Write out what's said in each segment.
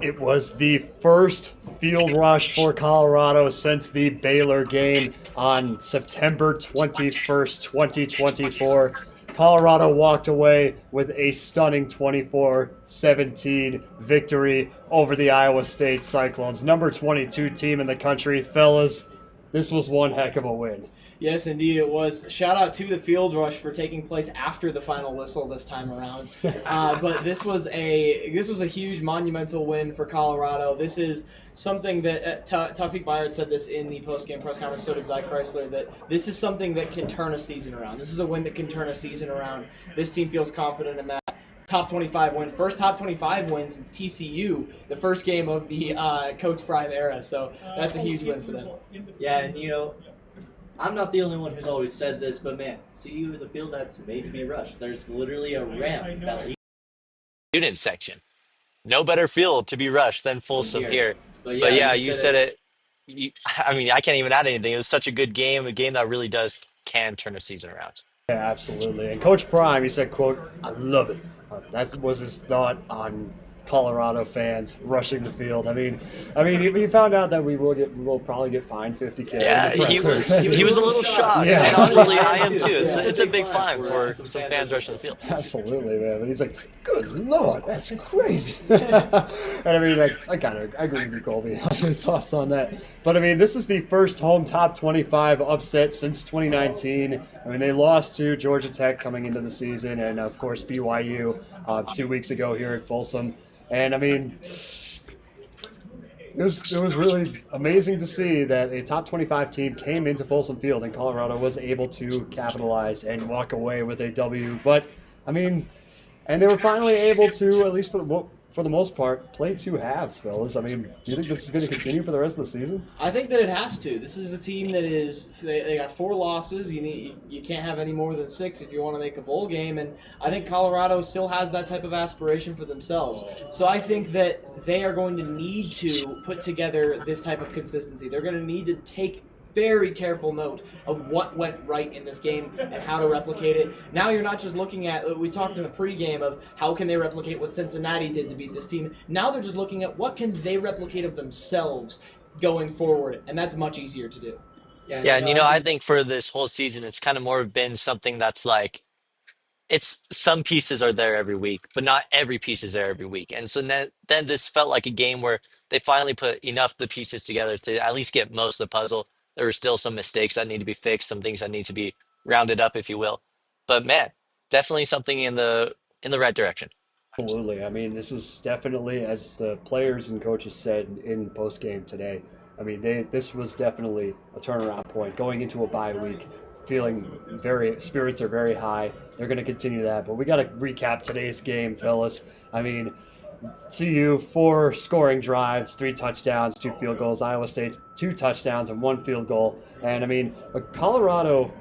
It was the first field rush for Colorado since the Baylor game on September 21st, 2024. Colorado walked away with a stunning 24-17 victory over the Iowa State Cyclones, number 22 team in the country. Fellas, this was one heck of a win. Yes, indeed, it was. Shout out to the field rush for taking place after the final whistle this time around. But this was a huge monumental win for Colorado. This is something that Tawfiq Bayard said this in the post-game press conference. So did Zach Chrysler. That this is something that can turn a season around. This is a win that can turn a season around. This team feels confident in that. Top 25 win. First top 25 win since TCU, the first game of the Coach Prime era. So that's a huge win for them. Yeah, and I'm not the only one who's always said this, but man, CU is a field that's made to be rushed. There's literally a ramp that leads Student section. No better field to be rushed than Folsom here. here. But But yeah, yeah, you you said said it. it. I mean, I can't even add anything. It was such a good game, a game that really does can turn a season around. Yeah, absolutely. And Coach Prime, he said, quote, "I love it." That was his thought on Colorado fans rushing the field. He found out that we'll probably get fined 50K. Yeah, in the presser. he was a little shocked. Yeah. And honestly, I am too. Yeah. It's a big fine for some fans rushing the field. Absolutely, man. But he's like, "Good Lord, that's crazy." And I agree with you, Colby, on your thoughts on that. But this is the first home top 25 upset since 2019. They lost to Georgia Tech coming into the season, and of course BYU 2 weeks ago here at Folsom. And it was really amazing to see that a top 25 team came into Folsom Field and Colorado was able to capitalize and walk away with a W. But and they were finally able to, at least for the most part, play two halves, fellas. Do you think this is going to continue for the rest of the season? I think that it has to. This is a team that they got 4 losses. You can't have any more than 6 if you want to make a bowl game, and I think Colorado still has that type of aspiration for themselves. So I think that they are going to need to put together this type of consistency. They're going to need to take very careful note of what went right in this game and how to replicate it. Now you're not just looking at, we talked in the pregame of how can they replicate what Cincinnati did to beat this team. Now they're just looking at what can they replicate of themselves going forward, and that's much easier to do. Yeah, and I think for this whole season, it's kind of more been something that's like it's some pieces are there every week, but not every piece is there every week. And so then this felt like a game where they finally put enough of the pieces together to at least get most of the puzzle. There were still some mistakes that need to be fixed, some things that need to be rounded up, if you will. But man, definitely something in the right direction. Absolutely. This is definitely, as the players and coaches said in post game today. This was definitely a turnaround point going into a bye week. Feeling spirits are very high. They're going to continue that. But we got to recap today's game, fellas. CU 4 scoring drives, 3 touchdowns, 2 field goals. Iowa State 2 touchdowns and 1 field goal. But Colorado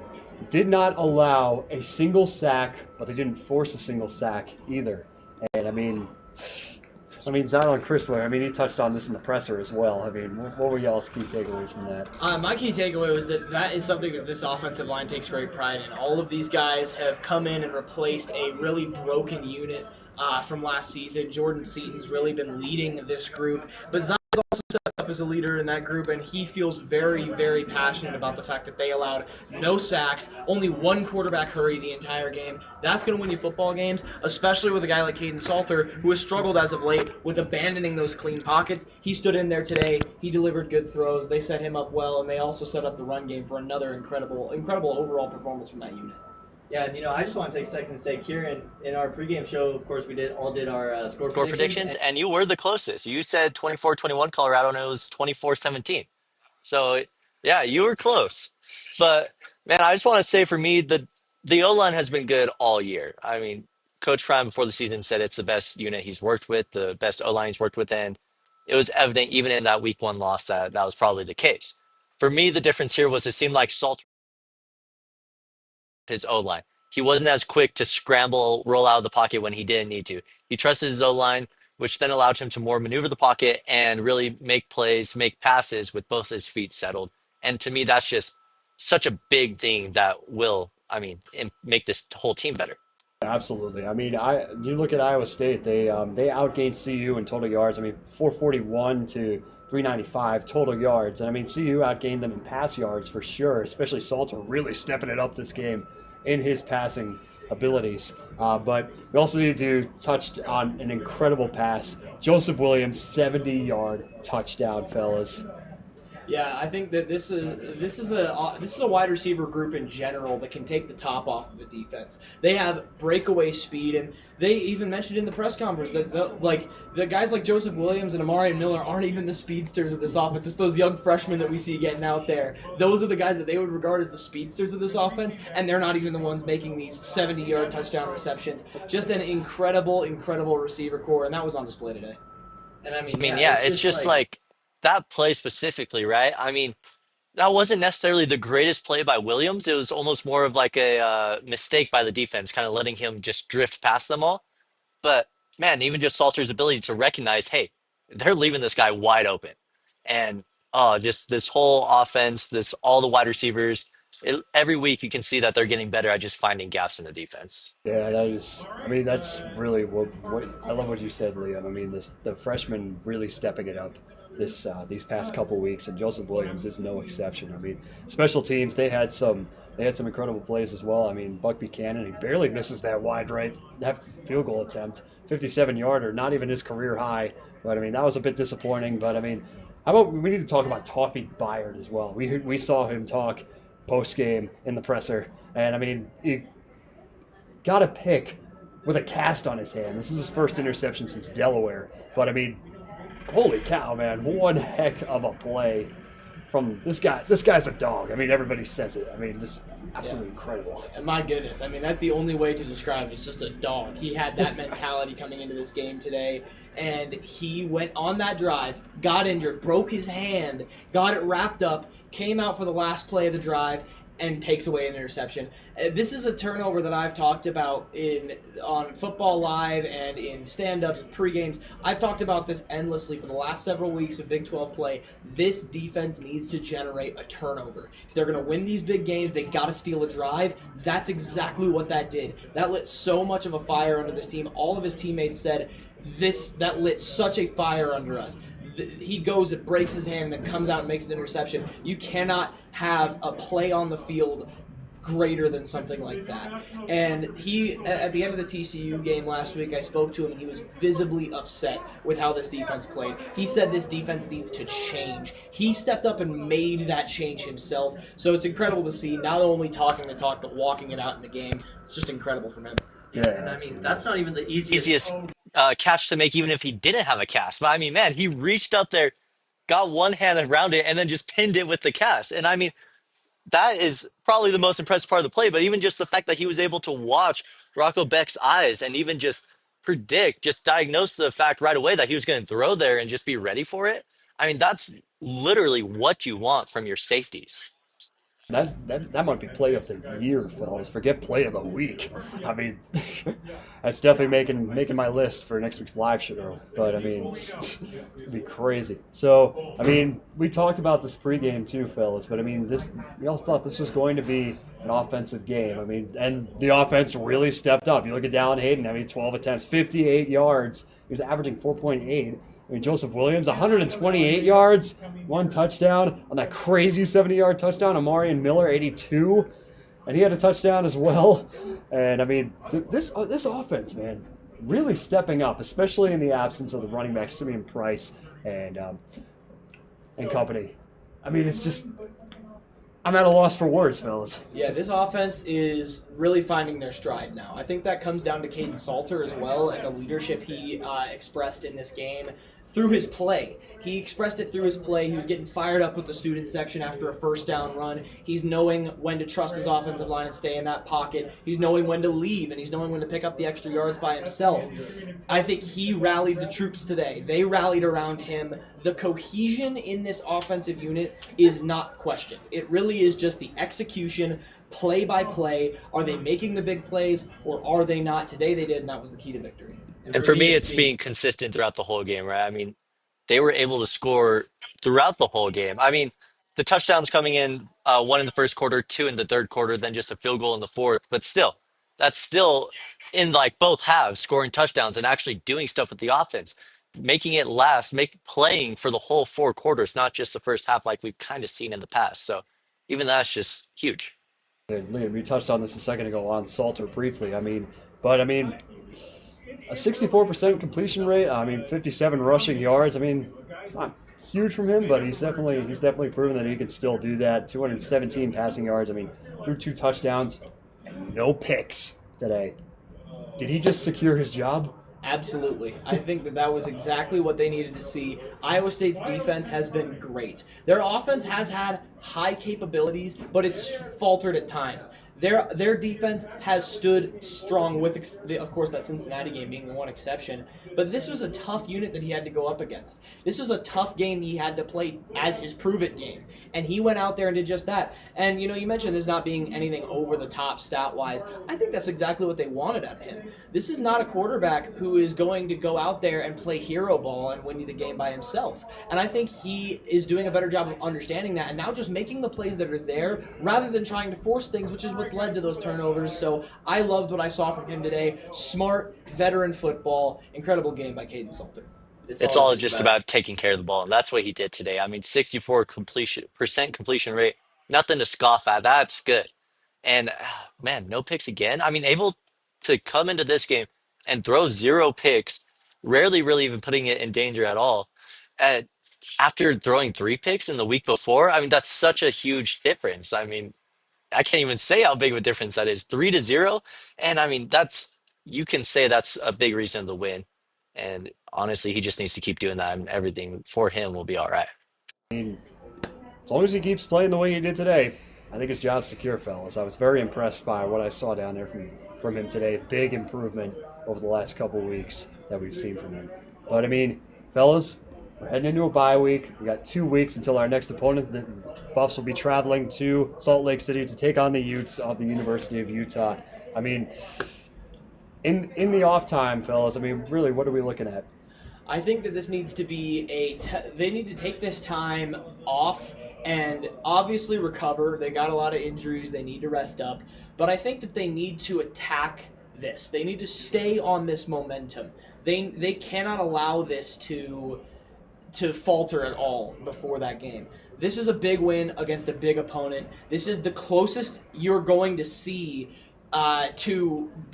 did not allow a single sack, but they didn't force a single sack either. And Zylan Chrysler, he touched on this in the presser as well. What were y'all's key takeaways from that? My key takeaway was that is something that this offensive line takes great pride in. All of these guys have come in and replaced a really broken unit from last season. Jordan Seaton's really been leading this group, but Zion's also stepped up as a leader in that group, and he feels very, very passionate about the fact that they allowed no sacks, only 1 quarterback hurry the entire game. That's going to win you football games, especially with a guy like Caden Salter, who has struggled as of late with abandoning those clean pockets. He stood in there today. He delivered good throws. They set him up well, and they also set up the run game for another incredible overall performance from that unit. Yeah, and I just want to take a second to say, Kieran, in our pregame show, of course, we did our score Predictions, and you were the closest. You said 24-21 Colorado, and it was 24-17. So, yeah, you were close. But, man, I just want to say for me, the O-line has been good all year. Coach Prime before the season said it's the best unit he's worked with, the best O-line he's worked with, and it was evident even in that week 1 loss that was probably the case. For me, the difference here was it seemed like Salt his O line. He wasn't as quick to scramble, roll out of the pocket when he didn't need to. He trusted his O line, which then allowed him to more maneuver the pocket and really make plays, make passes with both his feet settled. And to me, that's just such a big thing that will, make this whole team better. Absolutely. I mean, you look at Iowa State. They outgained CU in total yards. I mean, 441 to 395 total yards. And I mean, CU outgained them in pass yards for sure. Especially Salter really stepping it up this game in his passing abilities. But we also need to touch on an incredible pass. Joseph Williams, 70-yard touchdown, fellas. Yeah, I think that this is a wide receiver group in general that can take the top off of a defense. They have breakaway speed, and they even mentioned in the press conference that the guys like Joseph Williams and Amari Miller aren't even the speedsters of this offense. It's those young freshmen that we see getting out there. Those are the guys that they would regard as the speedsters of this offense, and they're not even the ones making these 70-yard touchdown receptions. Just an incredible, incredible receiver core, and that was on display today. And I I mean, mean, yeah, yeah, it's it's just just like like that play specifically, right? I mean, that wasn't necessarily the greatest play by Williams. It was almost more of like a mistake by the defense, kind of letting him just drift past them all. But man, even just Salter's ability to recognize, hey, they're leaving this guy wide open, and just this whole offense, this all the wide receivers. Every week you can see that they're getting better at just finding gaps in the defense. Yeah, that is. I mean, that's really what I love what you said, Liam. I mean, the freshman really stepping it up these past couple weeks, and Joseph Williams is no exception. I mean, special teams they had some incredible plays as well. I mean, Buck Buchanan, he barely misses that wide right that field goal attempt, 57-yarder, not even his career high. But I mean, that was a bit disappointing. But I mean, how about we need to talk about Toffee Byard as well? We saw him talk post game in the presser, and I mean, he got a pick with a cast on his hand. This is his first interception since Delaware. But I mean, holy cow, man! One heck of a play from this guy. This guy's a dog. I mean, everybody says it. I mean, this absolutely incredible. And my goodness, I mean, that's the only way to describe it. It's just a dog. He had that mentality coming into this game today, and he went on that drive, got injured, broke his hand, got it wrapped up, came out for the last play of the drive, and takes away an interception. This is a turnover that I've talked about on Football Live and in stand-ups, pre-games. I've talked about this endlessly for the last several weeks of Big 12 play. This defense needs to generate a turnover. If they're going to win these big games, they got to steal a drive. That's exactly what that did. That lit so much of a fire under this team. All of his teammates said, that lit such a fire under us. He goes, it breaks his hand, and then comes out and makes an interception. You cannot have a play on the field greater than something like that. And he, at the end of the TCU game last week, I spoke to him, and he was visibly upset with how this defense played. He said this defense needs to change. He stepped up and made that change himself. So it's incredible to see, not only talking the talk, but walking it out in the game. It's just incredible from him. Yeah, and I mean, that's not even the easiest. Easiest catch to make, even if he didn't have a cast. But I mean, man, he reached up there, got one hand around it, and then just pinned it with the cast. And I mean, that is probably the most impressive part of the play. But even just the fact that he was able to watch Rocco Beck's eyes and even just predict, just diagnose the fact right away that he was going to throw there and just be ready for it. I mean, that's literally what you want from your safeties. that might be play of the year, fellas. Forget play of the week. I mean, that's definitely making my list for next week's live show. But I mean, it's gonna be crazy. So I mean, we talked about this pregame too, fellas. But I mean, we all thought this was going to be an offensive game. I mean, and the offense really stepped up. You look at Dallin Hayden. I mean, 12 attempts, 58 yards. He was averaging 4.8. I mean, Joseph Williams, 128 yards, one touchdown on that crazy 70-yard touchdown. Amari Miller, 82, and he had a touchdown as well. And I mean, this offense, man, really stepping up, especially in the absence of the running back Simeon Price and company. I mean, it's just, I'm at a loss for words, fellas. Yeah, this offense is really finding their stride now. I think that comes down to Caden Salter as well and the leadership he expressed in this game through his play. He expressed it through his play. He was getting fired up with the student section after a first down run. He's knowing when to trust his offensive line and stay in that pocket. He's knowing when to leave, and he's knowing when to pick up the extra yards by himself. I think he rallied the troops today. They rallied around him. The cohesion in this offensive unit is not questioned. It really is just the execution, play by play. Are they making the big plays, or are they not? Today they did, and that was the key to victory. And for me, it's being consistent throughout the whole game, right? I mean, they were able to score throughout the whole game. I mean, the touchdowns coming in, one in the first quarter, two in the third quarter, then just a field goal in the fourth. But still, that's still in like both halves, scoring touchdowns and actually doing stuff with the offense, making it last, playing for the whole 4 quarters, not just the first half like we've kind of seen in the past. So even that's just huge. And Liam, you touched on this a second ago on Salter briefly. But a 64% completion rate. 57 rushing yards. It's not huge from him, but he's definitely proven that he can still do that. 217 passing yards. Threw 2 touchdowns and no picks today. Did he just secure his job? Absolutely. I think that was exactly what they needed to see. Iowa State's defense has been great. Their offense has had high capabilities, but it's faltered at times. Their defense has stood strong with, of course, that Cincinnati game being the one exception. But this was a tough unit that he had to go up against. This was a tough game he had to play as his prove-it game. And he went out there and did just that. And, you mentioned this not being anything over the top stat-wise. I think that's exactly what they wanted out of him. This is not a quarterback who is going to go out there and play hero ball and win you the game by himself. And I think he is doing a better job of understanding that and now just making the plays that are there rather than trying to force things, which is what's led to those turnovers. So I loved what I saw from him today. Smart, veteran football. Incredible game by Caden Salter. It's all just about taking care of the ball, and that's what he did today. 64 completion rate, nothing to scoff at. That's good. And man, no picks again. Able to come into this game and throw 0 picks, rarely really even putting it in danger at all. Uh, After throwing 3 picks in the week before, that's such a huge difference. I can't even say how big of a difference that is. 3-0, and that's you can say that's a big reason of the win. And honestly, he just needs to keep doing that, and everything for him will be all right. As long as he keeps playing the way he did today, I think his job's secure, fellas. I was very impressed by what I saw down there from him today. Big improvement over the last couple of weeks that we've seen from him. But fellas, we're heading into a bye week. We got 2 weeks until our next opponent. The Buffs will be traveling to Salt Lake City to take on the Utes of the University of Utah. In the off time, fellas, really, what are we looking at? I think that this needs to be they need to take this time off and obviously recover. They got a lot of injuries. They need to rest up. But I think that they need to attack this. They need to stay on this momentum. They cannot allow this to falter at all before that game. This is a big win against a big opponent. This is the closest you're going to see this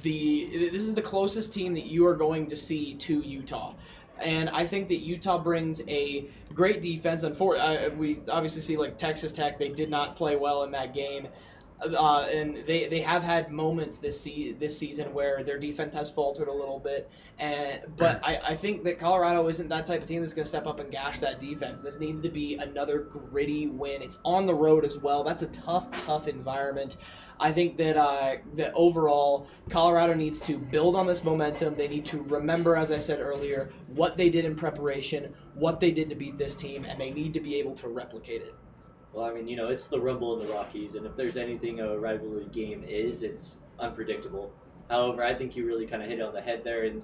is the closest team that you are going to see to Utah. And I think that Utah brings a great defense. We obviously see like Texas Tech, they did not play well in that game. And they have had moments this season where their defense has faltered a little bit. But I think that Colorado isn't that type of team that's going to step up and gash that defense. This needs to be another gritty win. It's on the road as well. That's a tough environment. I think that overall, Colorado needs to build on this momentum. They need to remember, as I said earlier, what they did in preparation, what they did to beat this team, and they need to be able to replicate it. Well, it's the Rumble in the Rockies, and if there's anything a rivalry game is, it's unpredictable. However, I think you really kind of hit it on the head there. And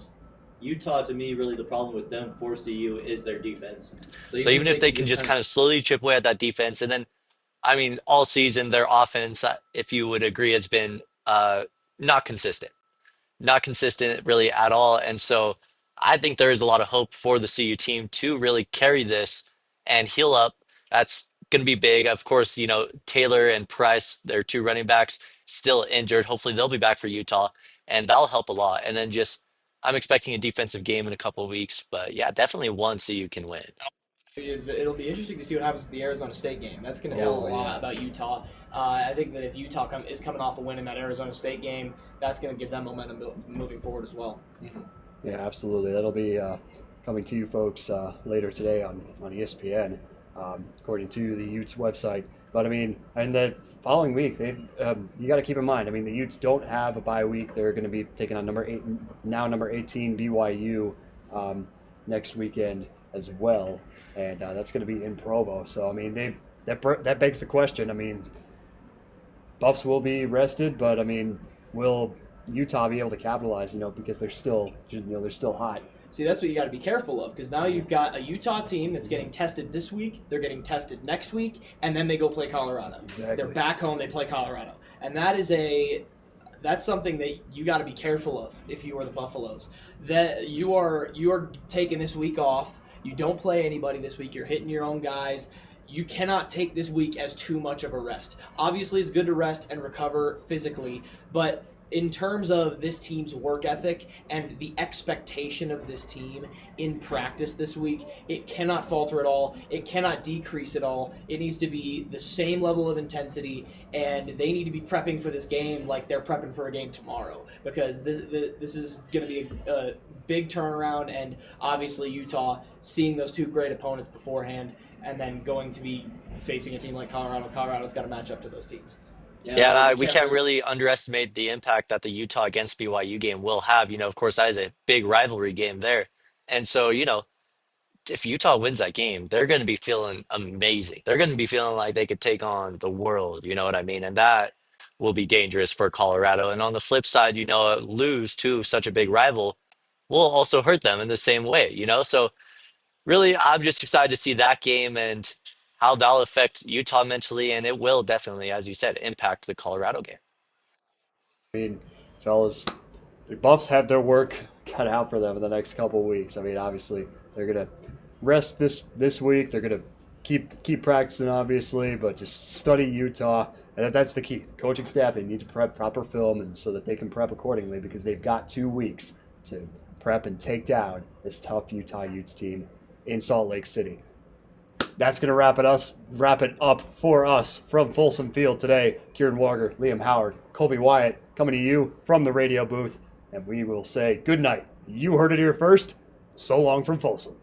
Utah, to me, really the problem with them for CU is their defense. So even if they can just kind of slowly chip away at that defense, and then, all season, their offense, if you would agree, has been not consistent. Not consistent really at all. And so I think there is a lot of hope for the CU team to really carry this and heal up. That's going to be big. Of course, Taylor and Price, their 2 running backs, still injured. Hopefully they'll be back for Utah, and that'll help a lot. And then I'm expecting a defensive game in a couple of weeks. But yeah, definitely one CU can win. It'll be interesting to see what happens with the Arizona State game. That's going to tell a lot about Utah. I think that if Utah is coming off a win in that Arizona State game, that's going to give them momentum moving forward as well. Mm-hmm. Yeah, absolutely. That'll be coming to you folks later today on ESPN, according to the Utes website. But in the following week, you got to keep in mind. The Utes don't have a bye week. They're going to be taking on number 18 BYU next weekend as well. And that's going to be in Provo. So that begs the question. Buffs will be rested, but will Utah be able to capitalize? Because they're still hot. See, that's what you got to be careful of, because now you've got a Utah team that's getting tested this week, they're getting tested next week, and then they go play Colorado. Exactly. They're back home, they play Colorado, and that is a that's something that you got to be careful of if you are the Buffaloes. That you are taking this week off. You don't play anybody this week. You're hitting your own guys. You cannot take this week as too much of a rest. Obviously, it's good to rest and recover physically, but in terms of this team's work ethic and the expectation of this team in practice this week, it cannot falter at all. It cannot decrease at all. It needs to be the same level of intensity, and they need to be prepping for this game like they're prepping for a game tomorrow, because this is going to be a big turnaround, and obviously Utah seeing those two great opponents beforehand and then going to be facing a team like Colorado. Colorado's got to match up to those teams. Yeah, and we can't really underestimate the impact that the Utah against BYU game will have. Of course, that is a big rivalry game there. And so, if Utah wins that game, they're going to be feeling amazing. They're going to be feeling like they could take on the world, you know what I mean? And that will be dangerous for Colorado. And on the flip side, lose to such a big rival will also hurt them in the same way. So really, I'm just excited to see that game and how that'll affect Utah mentally. And it will definitely, as you said, impact the Colorado game. I mean, fellas, the Buffs have their work cut out for them in the next couple of weeks. I mean, obviously, they're gonna rest this week. They're gonna keep practicing, obviously, but just study Utah, and that's the key. The coaching staff, they need to prep proper film, and so that they can prep accordingly, because they've got 2 weeks to prep and take down this tough Utah Utes team in Salt Lake City. That's going to wrap it up for us from Folsom Field today. Kieran Walker, Liam Howard, Colby Wyatt coming to you from the radio booth, and we will say good night. You heard it here first. So long from Folsom.